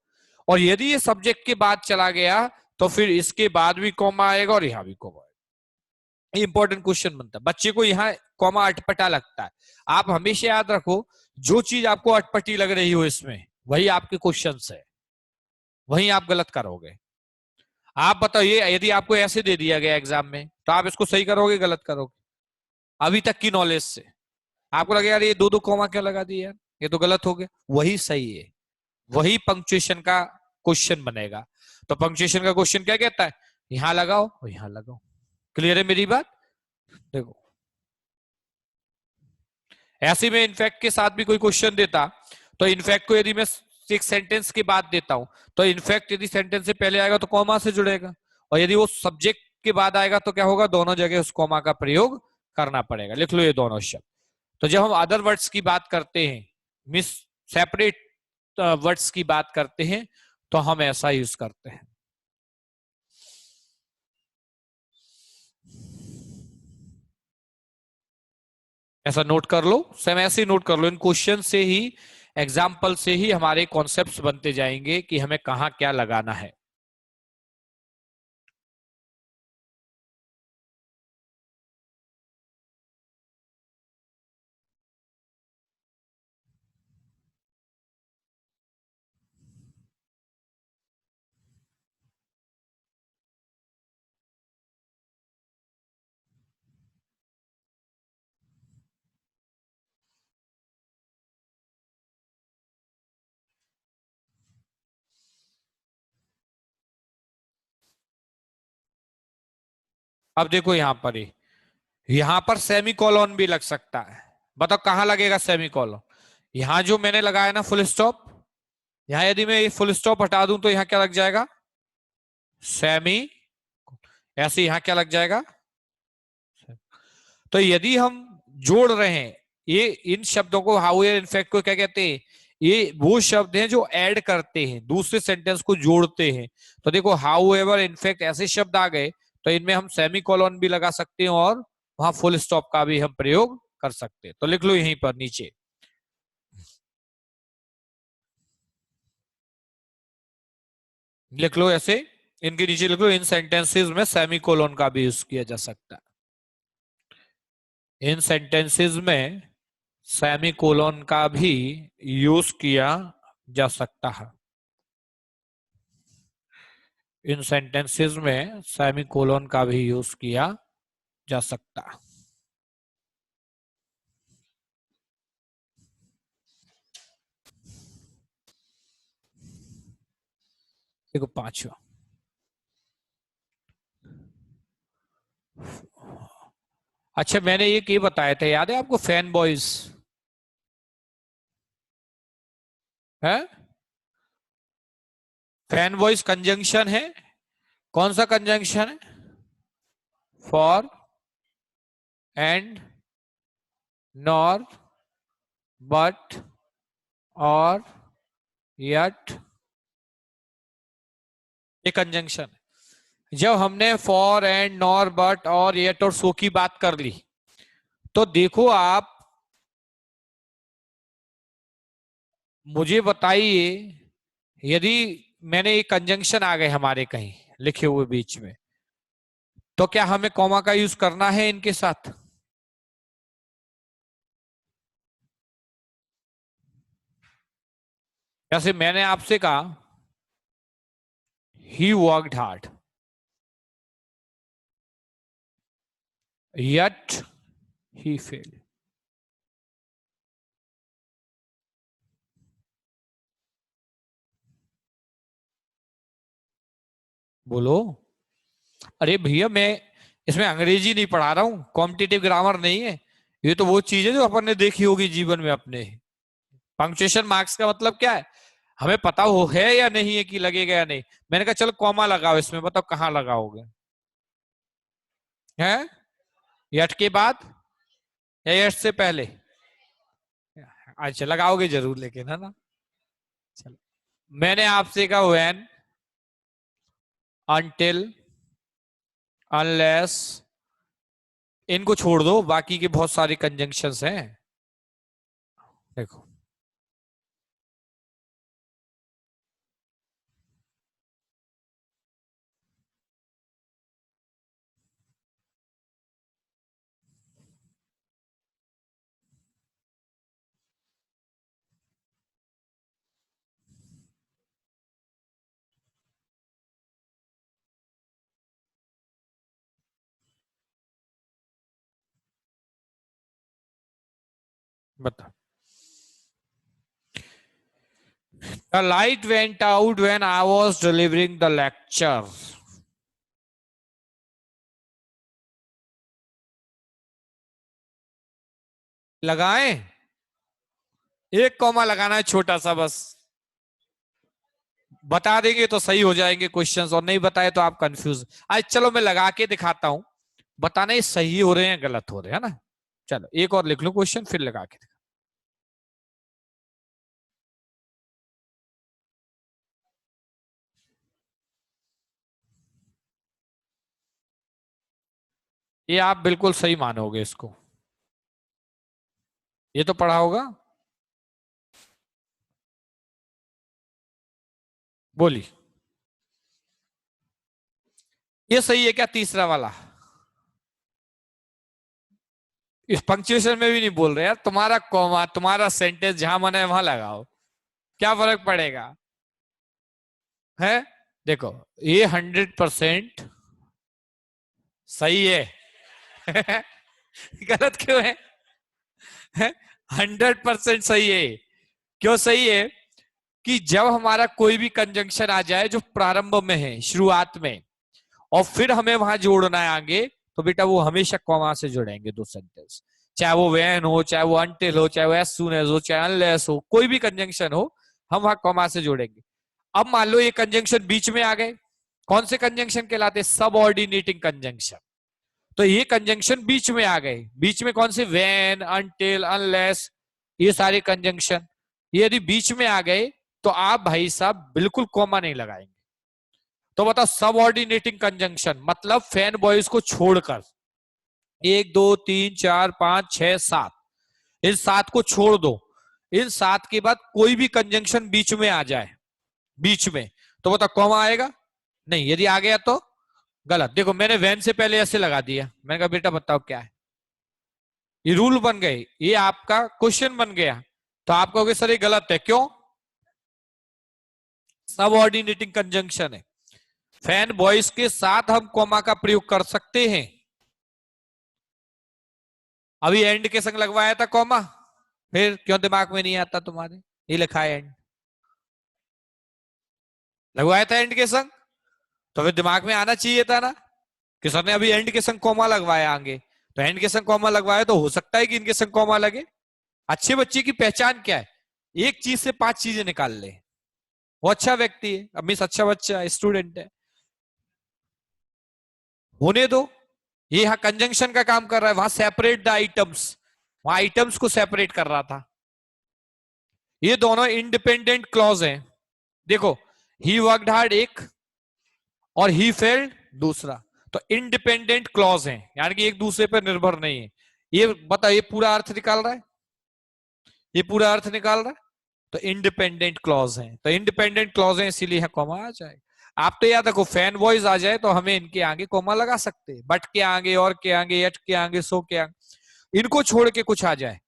और यदि ये सब्जेक्ट के बाद चला गया तो फिर इसके बाद भी कॉमा आएगा और यहां भी कॉमा आएगा। इंपॉर्टेंट क्वेश्चन बनता है, बच्चे को यहाँ कॉमा अटपटा लगता है। आप हमेशा याद रखो, जो चीज आपको अटपटी लग रही हो इसमें, वही आपके क्वेश्चन है, वही आप गलत करोगे। आप बताइए, यदि आपको ऐसे दे दिया गया एग्जाम में तो आप इसको सही करोगे गलत करोगे? अभी तक की नॉलेज से आपको लगेगा यार ये दो दो कॉमा क्यों लगा दिया यार, ये तो गलत हो गया। वही सही है, वही पंक्चुएशन का क्वेश्चन बनेगा। तो पंक्चुएशन का क्वेश्चन क्या कहता है, यहां लगाओ और यहां लगाओ। क्लियर है मेरी बात? देखो ऐसे में इनफैक्ट के साथ भी कोई क्वेश्चन देता, तो इनफैक्ट को यदि मैं एक सेंटेंस के बाद देता हूं, तो इनफैक्ट यदि सेंटेंस से पहले आएगा तो कॉमा से जुड़ेगा, और यदि वो सब्जेक्ट के बाद आएगा तो क्या होगा, दोनों जगह उस कॉमा का प्रयोग करना पड़ेगा। लिख लो ये दोनों शब्द। तो जब हम अदर वर्ड्स की बात करते हैं, मिस सेपरेट वर्ड्स की बात करते हैं, तो हम ऐसा यूज करते हैं। ऐसा नोट कर लो, सेम ऐसे ही नोट कर लो। इन क्वेश्चन से ही, एग्जाम्पल से ही हमारे कॉन्सेप्ट्स बनते जाएंगे कि हमें कहाँ क्या लगाना है। अब देखो यहां पर ही, यहां पर सेमी कॉलन भी लग सकता है। बताओ कहां लगेगा सेमी कॉलन? यहां जो मैंने लगाया ना फुल स्टॉप, यहां यदि मैं ये फुल स्टॉप हटा दूं तो यहां क्या लग जाएगा? सेमी। ऐसे यहां क्या लग जाएगा? तो यदि हम जोड़ रहे हैं ये इन शब्दों को, हाउएवर इनफैक्ट को क्या कहते हैं? ये वो शब्द हैं जो ऐड करते हैं, दूसरे सेंटेंस को जोड़ते हैं। तो देखो हाउएवर इनफैक्ट ऐसे शब्द आ गए, तो इनमें हम सेमी कॉलन भी लगा सकते हैं और वहां फुल स्टॉप का भी हम प्रयोग कर सकते हैं। तो लिख लो यहीं पर नीचे, लिख लो ऐसे, इनके नीचे लिख लो, इन सेंटेंसेस में सेमी कॉलन का भी यूज किया जा सकता है। इन सेंटेंसेस में सेमी कोलोन का भी यूज किया जा सकता है। इन सेंटेंसेस में सेमी कोलोन का भी यूज किया जा सकता है। देखो पांचवा, अच्छा मैंने ये बताया था, याद है आपको? फैन बॉयज है, फैन बॉयज कंजंक्शन है। कौन सा कंजंक्शन है? फॉर एंड, नॉर, बट, और, यट, ये कंजंक्शन है। जब हमने फॉर एंड नॉर बट और येट और सो की बात कर ली, तो देखो आप मुझे बताइए, यदि मैंने एक कंजंक्शन आ गए हमारे कहीं लिखे हुए बीच में, तो क्या हमें कॉमा का यूज करना है इनके साथ? जैसे मैंने आपसे कहा he worked hard, yet he failed। बोलो। अरे भैया मैं इसमें अंग्रेजी नहीं पढ़ा रहा हूं, कॉम्पिटिटिव ग्रामर नहीं है। ये तो वो चीज है जो अपन ने देखी होगी जीवन में अपने। पंक्चुएशन मार्क्स का मतलब क्या है? हमें पता हो है या नहीं है कि लगेगा या नहीं। मैंने कहा चलो कॉमा लगाओ इसमें, बताओ कहाँ लगाओगे? है यट के बाद या यट से पहले? अच्छा लगाओगे जरूर लेकिन, है ना? चलो, मैंने आपसे कहा व्हेन, अनटिल, अनलेस, इनको छोड़ दो, बाकी के बहुत सारे कंजंक्शंस हैं। देखो बता, the light went out when I was delivering the lecture। लगाएं? एक कॉमा लगाना है छोटा सा बस। बता देंगे तो सही हो जाएंगे क्वेश्चंस, और नहीं बताए तो आप कंफ्यूज। आज चलो मैं लगा के दिखाता हूं, बताना ये सही हो रहे हैं गलत हो रहे हैं ना। चलो एक और लिख लो क्वेश्चन, फिर लगा के दिखा। ये आप बिल्कुल सही मानोगे इसको, ये तो पढ़ा होगा। बोली, ये सही है क्या तीसरा वाला? इस पंक्चुएशन में भी नहीं बोल रहे यार, तुम्हारा कॉमा, तुम्हारा सेंटेंस जहां मन है वहां लगाओ, क्या फर्क पड़ेगा? है, देखो ये 100% सही है। गलत क्यों है? 100% सही है। क्यों सही है? कि जब हमारा कोई भी कंजंक्शन आ जाए जो प्रारंभ में है, शुरुआत में, और फिर हमें वहां जोड़ना है आगे, तो बेटा वो हमेशा कॉमा से जुड़ेंगे दो सेंटेंस, चाहे वो व्हेन हो, चाहे वो अनटिल हो, चाहे वो एज सून एज हो, चाहे अनलेस हो, कोई भी कंजंक्शन हो हम वहां कॉमा से जोड़ेंगे। अब मान लो ये कंजंक्शन बीच में आ गए, कौन से कंजंक्शन कहलाते हैं? Subordinating conjunction. तो ये कंजंक्शन बीच में आ गए, बीच में कौन से? व्हेन, अनटिल, अनलेस, ये सारे कंजंक्शन ये यदि बीच में आ गए तो आप भाई साहब बिल्कुल कॉमा नहीं लगाएंगे। तो बताओ सबऑर्डिनेटिंग कंजंक्शन मतलब फैन बॉयज को छोड़कर, एक दो तीन चार पांच छह सात, इन सात को छोड़ दो, इन सात के बाद कोई भी कंजंक्शन बीच में आ जाए, बीच में, तो बताओ कॉमा आएगा? नहीं। यदि आ गया तो गलत। देखो मैंने वैन से पहले ऐसे लगा दिया, मैंने कहा बेटा बताओ क्या है, ये रूल बन गए, ये आपका क्वेश्चन बन गया, तो आप कहोगे सर ये गलत है, क्यों? सबऑर्डिनेटिंग कंजंक्शन है, फैन बॉयज के साथ हम कॉमा का प्रयोग कर सकते हैं। अभी एंड के संग लगवाया था कॉमा, फिर क्यों दिमाग में नहीं आता तुम्हारे? ये लिखा है एंड, लगवाया था एंड के संग, तो फिर दिमाग में आना चाहिए था ना कि सर ने अभी एंड के संग कॉमा लगवाया आगे, तो एंड के संग कॉमा लगवाया तो हो सकता है कि इनके संग कॉमा लगे। अच्छे बच्चे की पहचान क्या है? एक चीज से पांच चीजें निकाल ले, वो अच्छा व्यक्ति है, अब मिस अच्छा बच्चा है, स्टूडेंट है, होने दो। ये यहां कंजंक्शन का काम कर रहा है, वहां सेपरेट द आइटम्स, वहां आइटम्स को सेपरेट कर रहा था। ये दोनों इंडिपेंडेंट क्लॉज हैं। देखो ही वर्कड हार्ड एक और ही फेल्ड दूसरा, तो इंडिपेंडेंट क्लॉज हैं, यानी कि एक दूसरे पर निर्भर नहीं है। ये बता, ये पूरा अर्थ निकाल रहा है, ये पूरा अर्थ निकाल रहा है, तो इंडिपेंडेंट क्लॉज हैं, तो इंडिपेंडेंट क्लॉज हैं इसीलिए यहां कॉमा आ जाए। आप तो याद रखो फैन वॉइस आ जाए तो हमें इनके आगे कॉमा लगा सकते हैं, बट के आगे, और के आगे, यट के आगे, सो के आगे, इनको छोड़ के कुछ आ जाए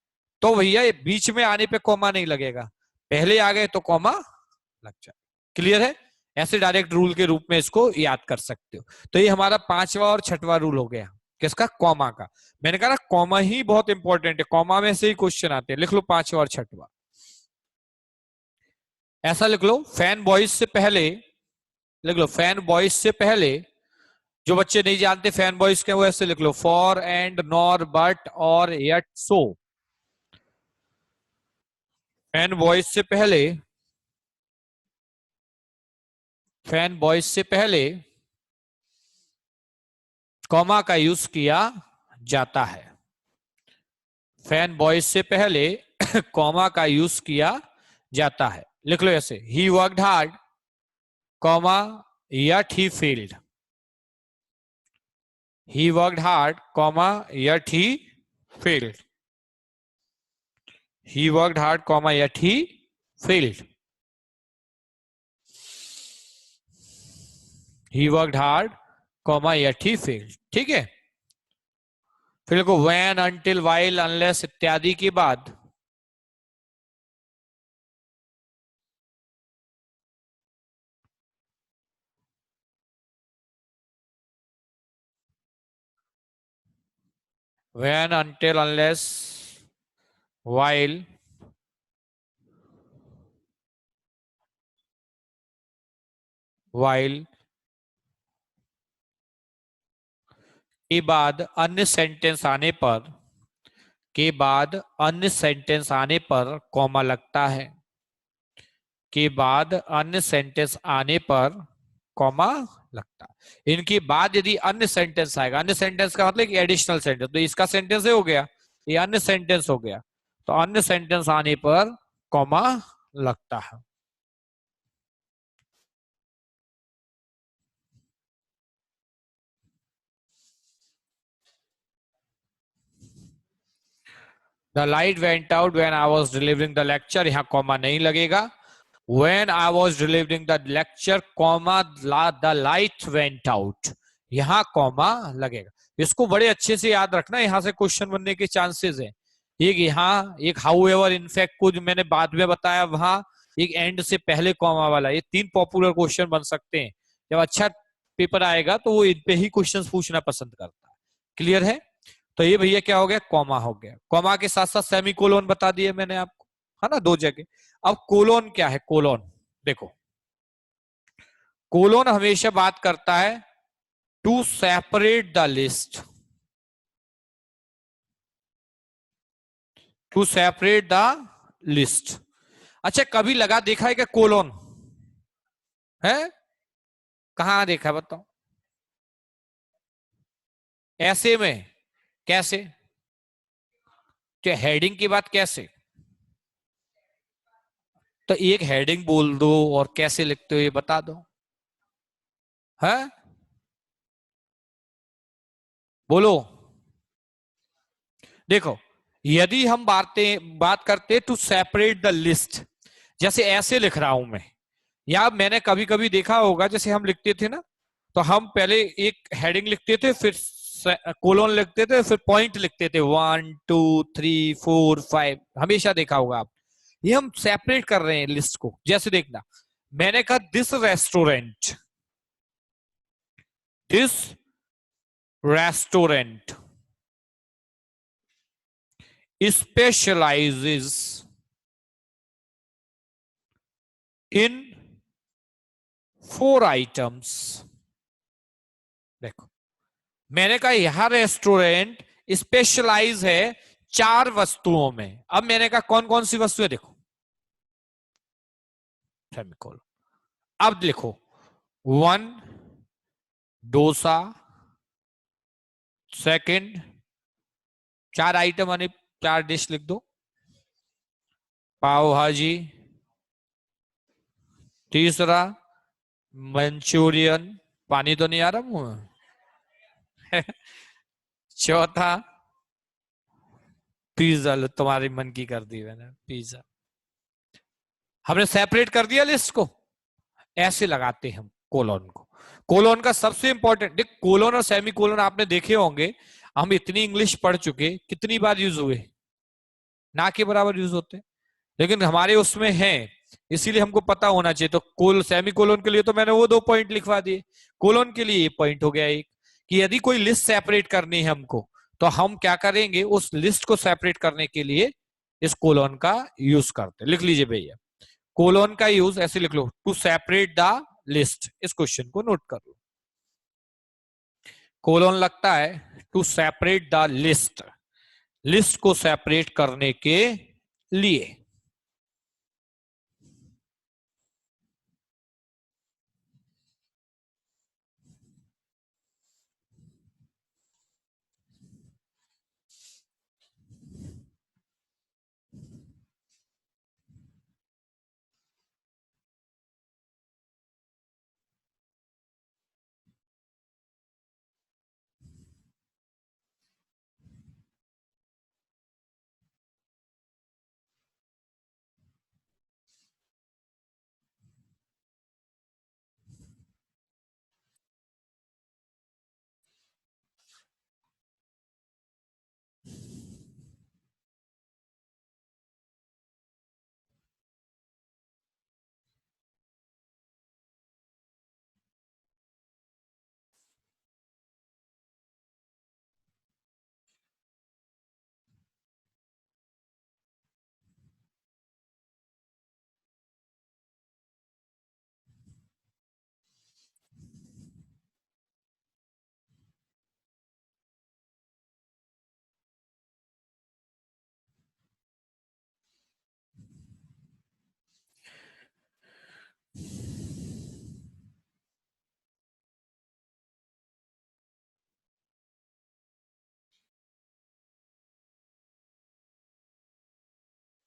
तो भैया ये बीच में आने पे कॉमा नहीं लगेगा, पहले आ गए तो कॉमा लग जाए। क्लियर है? ऐसे डायरेक्ट रूल के रूप में इसको याद कर सकते हो। तो ये हमारा पांचवा और छठवां रूल हो गया, किसका? कॉमा का। मैंने कहा ना कॉमा ही बहुत इंपॉर्टेंट है, कॉमा में से ही क्वेश्चन आते हैं। लिख लो पांचवा और छठवा, ऐसा लिख लो। फैन बॉयज से पहले, लिख लो फैन बॉयज से पहले, जो बच्चे नहीं जानते फैन बॉयज क्या, वो ऐसे लिख लो, फॉर एंड नॉर बट और यट सो। फैन बॉयज से पहले, फैन बॉयज से पहले कॉमा का यूज किया जाता है, फैन बॉयज से पहले कॉमा का यूज किया जाता है। लिख लो ऐसे, he worked hard comma yet he failed, he worked hard comma yet he failed, he worked hard comma yet he failed, he worked hard comma yet he failed. ठीक है? फिर को व्हेन, अनटिल, व्हाइल, अनलेस इत्यादि के बाद when, until, unless, while, while के बाद अन्य सेंटेंस आने पर, के बाद अन्य सेंटेंस आने पर कॉमा लगता है, के बाद अन्य सेंटेंस आने पर कॉमा लगता है। इनके बाद यदि अन्य सेंटेंस आएगा, अन्य सेंटेंस का मतलब एडिशनल सेंटेंस, तो इसका सेंटेंस हो गया, ये अन्य सेंटेंस हो गया, तो अन्य सेंटेंस आने पर कॉमा लगता है। The light went out when I was delivering the lecture, यहां कॉमा नहीं लगेगा। When I was delivering the lecture comma the light went out, यहां कॉमा लगेगा। इसको बड़े अच्छे से याद रखना, यहां से क्वेश्चन बनने के चांसेस है। एक यहाँ, एक हाउ एवर, इनफैक्ट को जो मैंने बाद में बताया वहां, एक एंड से पहले कॉमा वाला, ये तीन पॉपुलर क्वेश्चन बन सकते हैं। जब अच्छा पेपर आएगा तो वो इन पे ही क्वेश्चन पूछना पसंद करता है। क्लियर है? तो ये भैया क्या हो गया? कॉमा हो गया। कॉमा के साथ साथ सेमी कोलोन बता दिए मैंने आपको, है ना, दो जगह। अब कोलोन क्या है? कोलोन देखो, कोलोन हमेशा बात करता है to separate the list, to separate the list. अच्छा, कभी लगा देखा है क्या कोलोन है? कहां देखा बताओ? ऐसे में कैसे? क्या हेडिंग की बात कैसे? तो एक हेडिंग बोल दो और कैसे लिखते हो ये बता दो। है बोलो। देखो, यदि हम बात करते टू सेपरेट द लिस्ट, जैसे ऐसे लिख रहा हूं मैं, या मैंने कभी कभी देखा होगा जैसे हम लिखते थे ना, तो हम पहले एक हेडिंग लिखते थे, फिर कोलोन लिखते थे, फिर पॉइंट लिखते थे, 1 2 3 4 5, हमेशा देखा होगा आप। ये हम सेपरेट कर रहे हैं लिस्ट को। जैसे देखना, मैंने कहा this restaurant specializes in 4 items। देखो, मैंने कहा यह रेस्टोरेंट स्पेशलाइज है 4 वस्तुओं में। अब मैंने कहा कौन कौन सी वस्तुएं, देखो सेमीकोलन। अब लिखो 1 डोसा, सेकंड 4 आइटम यानी 4 डिश लिख दो, पाव भाजी, तीसरा मंचूरियन, पानी तो नहीं आ रहा मुंह में। चौथा पिज्जा, लो तुम्हारी मन की कर दी मैंने पिज्जा। हमने सेपरेट कर दिया लिस्ट को। ऐसे लगाते हैं हम कोलोन को। कोलोन का सबसे इंपॉर्टेंट, देख कोलोन और सेमी कोलोन आपने देखे होंगे, हम इतनी इंग्लिश पढ़ चुके, कितनी बार यूज हुए, ना के बराबर यूज होते, लेकिन हमारे उसमें है, इसीलिए हमको पता होना चाहिए। तो सेमी कोलोन के लिए तो मैंने वो 2 पॉइंट लिखवा दिए, कोलोन के लिए ये पॉइंट हो गया एक, कि यदि कोई लिस्ट सेपरेट करनी है हमको, तो हम क्या करेंगे, उस लिस्ट को सेपरेट करने के लिए इस कोलोन का यूज करते। लिख लीजिए भैया, कोलोन का यूज ऐसे लिख लो, टू सेपरेट द लिस्ट। इस क्वेश्चन को नोट कर लो, कोलोन लगता है to separate the list, list को सेपरेट करने के लिए।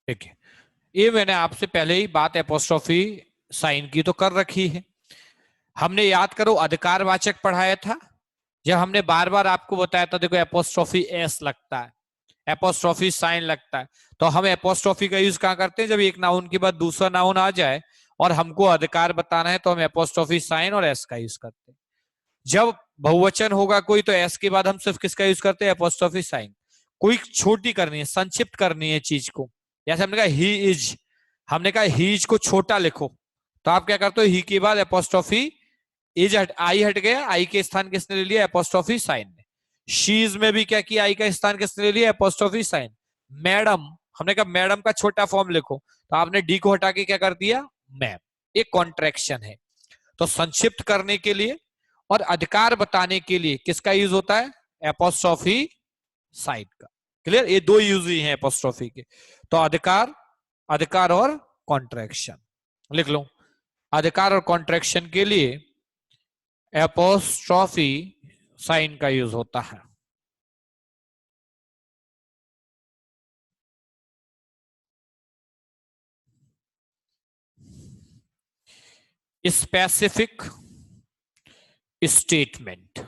ठीक है, ये मैंने आपसे पहले ही बात एपोस्ट्रोफी साइन की तो कर रखी है। हमने याद करो अधिकारवाचक पढ़ाया था, जब हमने बार बार आपको बताया था, देखो एपोस्ट्रोफी एस लगता है, एपोस्ट्रोफी साइन लगता है, तो हम एपोस्ट्रोफी का यूज कहां करते हैं, जब एक नाउन के बाद दूसरा नाउन आ जाए और हमको अधिकार बताना है, तो हम एपोस्ट्रोफी साइन और एस का यूज करते हैं। जब बहुवचन होगा कोई, तो एस के बाद हम सिर्फ किसका यूज करते हैं, एपोस्ट्रोफी साइन। कोई छोटी करनी है, संक्षिप्त करनी है चीज को, जैसे हमने कहा ही इज, हमने कहा ही इज को छोटा लिखो, तो आप क्या करते हो, ही के बाद एपोस्ट्रोफी इज आई हट गया, आई के स्थान किसने ले लिया, एपोस्ट्रोफी साइन ने। शीज में भी क्या किया, आई का स्थान किसने ले लिया, एपोस्ट्रोफी साइन। मैडम, हमने कहा मैडम का छोटा फॉर्म लिखो, तो आपने डी को हटा के क्या कर दिया, मैम। एक कॉन्ट्रैक्शन है। तो संक्षिप्त करने के लिए और अधिकार बताने के लिए किसका यूज होता है, एपोस्ट्रोफी साइन का। क्लियर, ये दो यूज ही हैं एपोस्ट्रोफी के। तो अधिकार, अधिकार और कॉन्ट्रैक्शन लिख लो। अधिकार और कॉन्ट्रैक्शन के लिए एपोस्ट्रोफी साइन का यूज होता है। स्पेसिफिक स्टेटमेंट,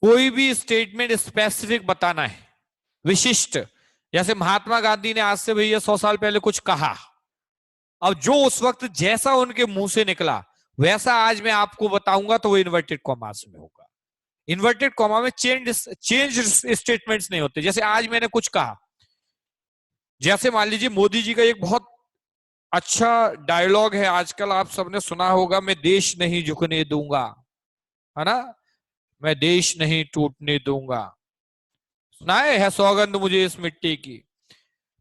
कोई भी स्टेटमेंट स्पेसिफिक बताना है, विशिष्ट। जैसे महात्मा गांधी ने आज से भैया 100 साल पहले कुछ कहा, अब जो उस वक्त जैसा उनके मुंह से निकला वैसा आज मैं आपको बताऊंगा, तो वो इन्वर्टेड कॉमास में होगा। इन्वर्टेड कॉमा में चेंज स्टेटमेंट्स नहीं होते। जैसे आज मैंने कुछ कहा, जैसे मान लीजिए मोदी जी का एक बहुत अच्छा डायलॉग है, आजकल आप सबने सुना होगा, मैं देश नहीं झुकने दूंगा, है ना, मैं देश नहीं टूटने दूंगा, सुना है सौगंध मुझे इस मिट्टी की।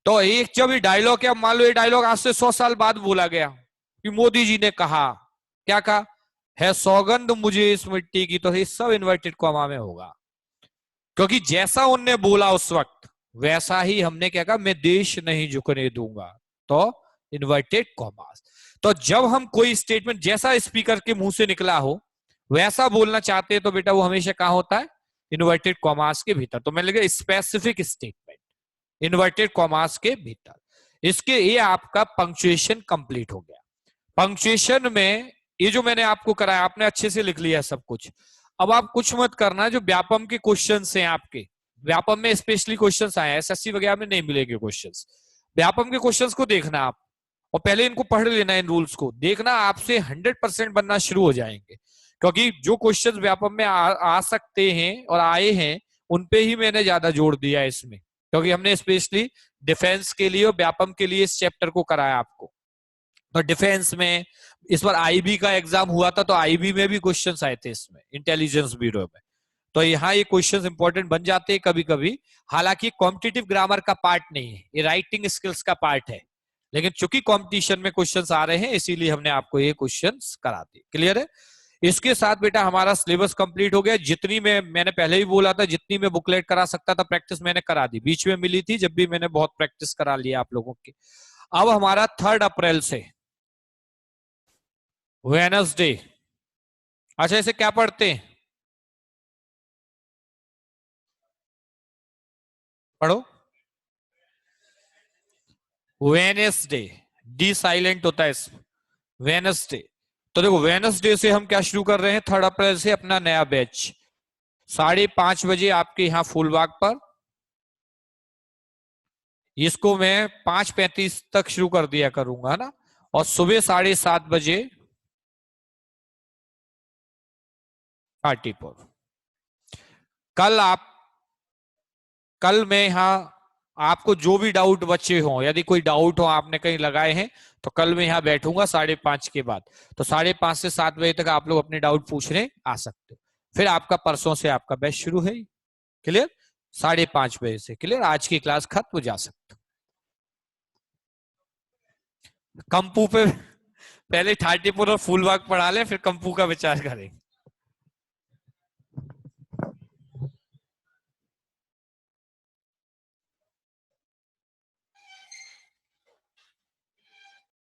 तो एक जब ये डायलॉग, क्या मान लो ये डायलॉग आज से 100 साल बाद बोला गया कि मोदी जी ने कहा, क्या कहा, है सौगंध मुझे इस मिट्टी की, तो ये सब इन्वर्टेड कॉमा में होगा, क्योंकि जैसा उनने बोला उस वक्त वैसा ही हमने क्या कहा, मैं देश नहीं झुकने दूंगा, तो इन्वर्टेड कॉमास। तो जब हम कोई स्टेटमेंट जैसा स्पीकर के मुंह से निकला हो वैसा बोलना चाहते हैं, तो बेटा वो हमेशा कहां होता है, इन्वर्टेड कॉमास के भीतर। तो मैंने लिखा स्पेसिफिक स्टेटमेंट, इन्वर्टेड कॉमास के भीतर। इसके ये आपका पंक्चुएशन कंप्लीट हो गया। पंक्चुएशन में ये जो मैंने आपको कराया, आपने अच्छे से लिख लिया सब कुछ। अब आप कुछ मत करना, जो व्यापम के क्वेश्चंस हैं आपके, व्यापम में स्पेशली क्वेश्चंस आए, एसएससी वगैरह में नहीं मिलेंगे क्वेश्चंस। व्यापम के क्वेश्चंस को देखना आप, और पहले इनको पढ़ लेना, इन रूल्स को देखना, आपसे 100% बनना शुरू हो जाएंगे। क्योंकि जो क्वेश्चंस व्यापम में आ सकते हैं और आए हैं, उन पे ही मैंने ज्यादा जोर दिया इसमें, क्योंकि हमने स्पेशली डिफेंस के लिए और व्यापम के लिए इस चैप्टर को कराया आपको। तो डिफेंस में इस बार आईबी का एग्जाम हुआ था, तो आईबी में भी क्वेश्चंस आए थे इसमें, इंटेलिजेंस ब्यूरो में। तो यहाँ ये क्वेश्चंस इंपॉर्टेंट बन जाते हैं कभी कभी। हालांकि कॉम्पिटिटिव ग्रामर का पार्ट नहीं है, ये राइटिंग स्किल्स का पार्ट है, लेकिन चूंकि कंपटीशन में क्वेश्चंस आ रहे हैं इसीलिए हमने आपको ये क्वेश्चंस करा दिए। क्लियर है? इसके साथ बेटा हमारा सिलेबस कंप्लीट हो गया। जितनी मैंने पहले ही बोला था, जितनी मैं बुकलेट करा सकता था प्रैक्टिस मैंने करा दी, बीच में मिली थी जब भी मैंने बहुत प्रैक्टिस करा लिया आप लोगों की। अब हमारा 3 अप्रैल से वेडनेसडे, अच्छा इसे क्या पढ़ते हैं, पढ़ो, वेडनेसडे, डी साइलेंट होता है इसमें, वेडनेसडे। तो देखो वेडनेसडे से हम क्या शुरू कर रहे हैं, 3 अप्रैल से अपना नया बैच 5:30 बजे आपके यहाँ फूलबाग पर। इसको मैं 5:35 तक शुरू कर दिया करूंगा ना, और सुबह 7:30 बजे पार्टीपुर। कल मैं यहाँ आपको जो भी डाउट बचे हो, यदि कोई डाउट हो आपने कहीं लगाए हैं, तो कल मैं यहाँ बैठूंगा 5:30 के बाद। तो 5:30 से 7 बजे तक आप लोग अपने डाउट पूछने आ सकते हो। फिर आपका परसों से आपका बैच शुरू है। क्लियर? 5:30 बजे से। क्लियर? आज की क्लास खत्म, जा सकते हो। कंपू पे पहले ठाटीपुर और फूलबाग पढ़ा ले, फिर कंपू का विचार करेंगे।